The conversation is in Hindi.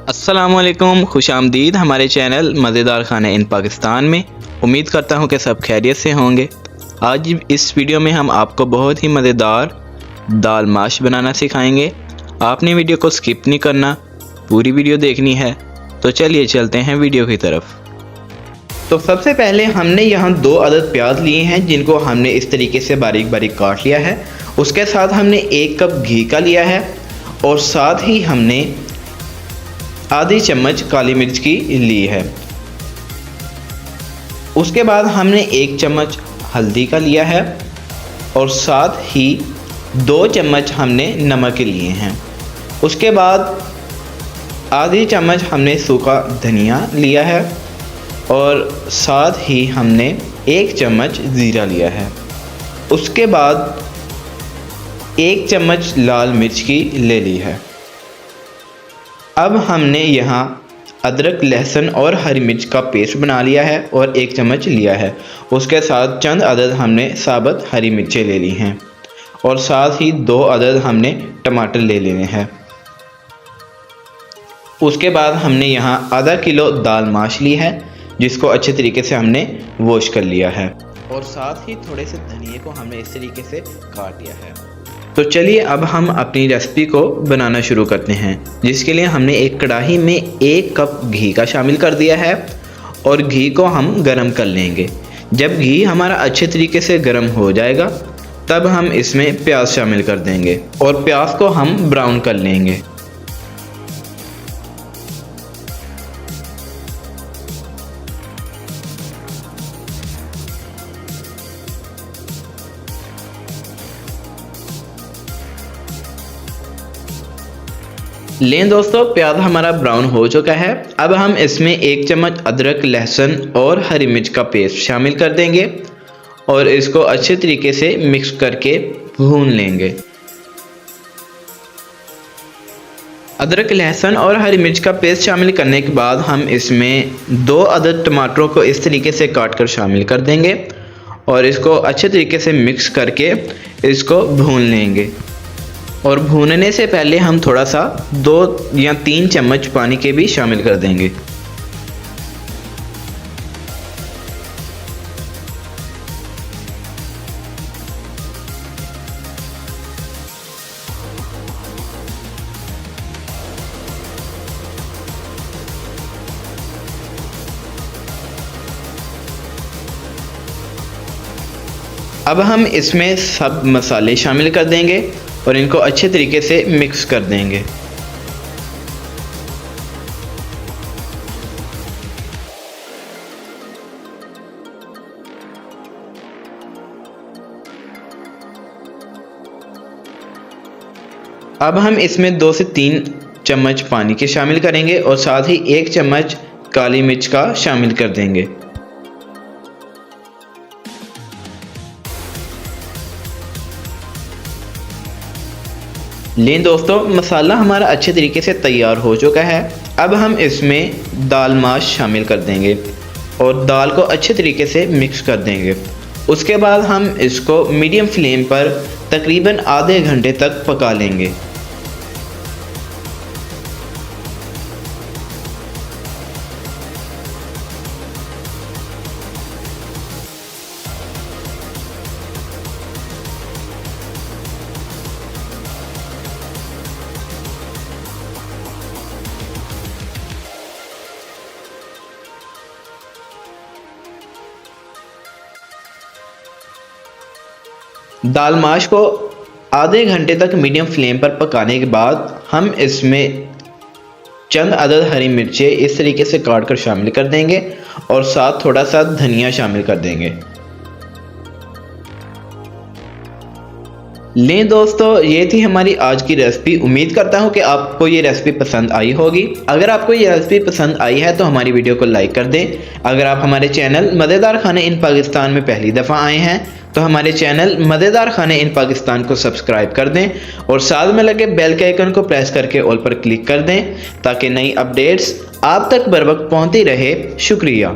अस्सलामुअलैकुम, खुश आमदीद हमारे चैनल मज़ेदार खाना इन पाकिस्तान में। उम्मीद करता हूँ कि सब खैरियत से होंगे। आज इस वीडियो में हम आपको बहुत ही मज़ेदार दाल माश बनाना सिखाएंगे। आपने वीडियो को स्किप नहीं करना, पूरी वीडियो देखनी है। तो चलिए चलते हैं वीडियो की तरफ। तो सबसे पहले हमने यहाँ 2 अदद प्याज लिए हैं, जिनको हमने इस तरीके से बारीक बारीक काट लिया है। उसके साथ हमने 1 कप घी का लिया है और साथ ही हमने आधी चम्मच काली मिर्च की ली है। उसके बाद हमने 1 चम्मच हल्दी का लिया है और साथ ही 2 चम्मच हमने नमक के लिए हैं। उसके बाद आधी चम्मच हमने सूखा धनिया लिया है और साथ ही हमने 1 चम्मच ज़ीरा लिया है। उसके बाद 1 चम्मच लाल मिर्च की ले ली है। अब हमने यहाँ अदरक, लहसुन और हरी मिर्च का पेस्ट बना लिया है और 1 चम्मच लिया है। उसके साथ चंद अदद हमने साबुत हरी मिर्चें ले ली हैं और साथ ही 2 अदद हमने टमाटर ले लेने हैं। उसके बाद हमने यहाँ आधा किलो दाल माश ली है, जिसको अच्छे तरीके से हमने वॉश कर लिया है और साथ ही थोड़े से धनिए को हमने इस तरीके से काट लिया है। तो चलिए अब हम अपनी रेसिपी को बनाना शुरू करते हैं, जिसके लिए हमने एक कढ़ाई में 1 कप घी का शामिल कर दिया है और घी को हम गरम कर लेंगे। जब घी हमारा अच्छे तरीके से गरम हो जाएगा तब हम इसमें प्याज शामिल कर देंगे और प्याज को हम ब्राउन कर लेंगे। लें दोस्तों, प्याज हमारा ब्राउन हो चुका है। अब हम इसमें 1 चम्मच अदरक, लहसुन और हरी मिर्च का पेस्ट शामिल कर देंगे और इसको अच्छे तरीके से मिक्स करके भून लेंगे। अदरक, लहसुन और हरी मिर्च का पेस्ट शामिल करने के बाद हम इसमें 2 अदद टमाटरों को इस तरीके से काट कर शामिल कर देंगे और इसको अच्छे तरीके से मिक्स करके इसको भून लेंगे। और भूनने से पहले हम थोड़ा सा 2 या 3 चम्मच पानी के भी शामिल कर देंगे। अब हम इसमें सब मसाले शामिल कर देंगे और इनको अच्छे तरीके से मिक्स कर देंगे। अब हम इसमें 2 से 3 चम्मच पानी के शामिल करेंगे और साथ ही 1 चम्मच काली मिर्च का शामिल कर देंगे। लें दोस्तों, मसाला हमारा अच्छे तरीके से तैयार हो चुका है। अब हम इसमें दाल माश शामिल कर देंगे और दाल को अच्छे तरीके से मिक्स कर देंगे। उसके बाद हम इसको मीडियम फ्लेम पर तकरीबन आधे घंटे तक पका लेंगे। दाल माश को आधे घंटे तक मीडियम फ्लेम पर पकाने के बाद हम इसमें चंद अदद हरी मिर्चें इस तरीके से काट कर शामिल कर देंगे और साथ थोड़ा सा धनिया शामिल कर देंगे। लें दोस्तों, ये थी हमारी आज की रेसिपी। उम्मीद करता हूँ कि आपको ये रेसिपी पसंद आई होगी। अगर आपको ये रेसिपी पसंद आई है तो हमारी वीडियो को लाइक कर दें। अगर आप हमारे चैनल मज़ेदार खाने इन पाकिस्तान में पहली दफ़ा आए हैं तो हमारे चैनल मज़ेदार खाने इन पाकिस्तान को सब्सक्राइब कर दें और साथ में लगे बेल के आइकन को प्रेस करके ऑल पर क्लिक कर दें ताकि नई अपडेट्स आप तक बर वक्त पहुँचती रहे। शुक्रिया।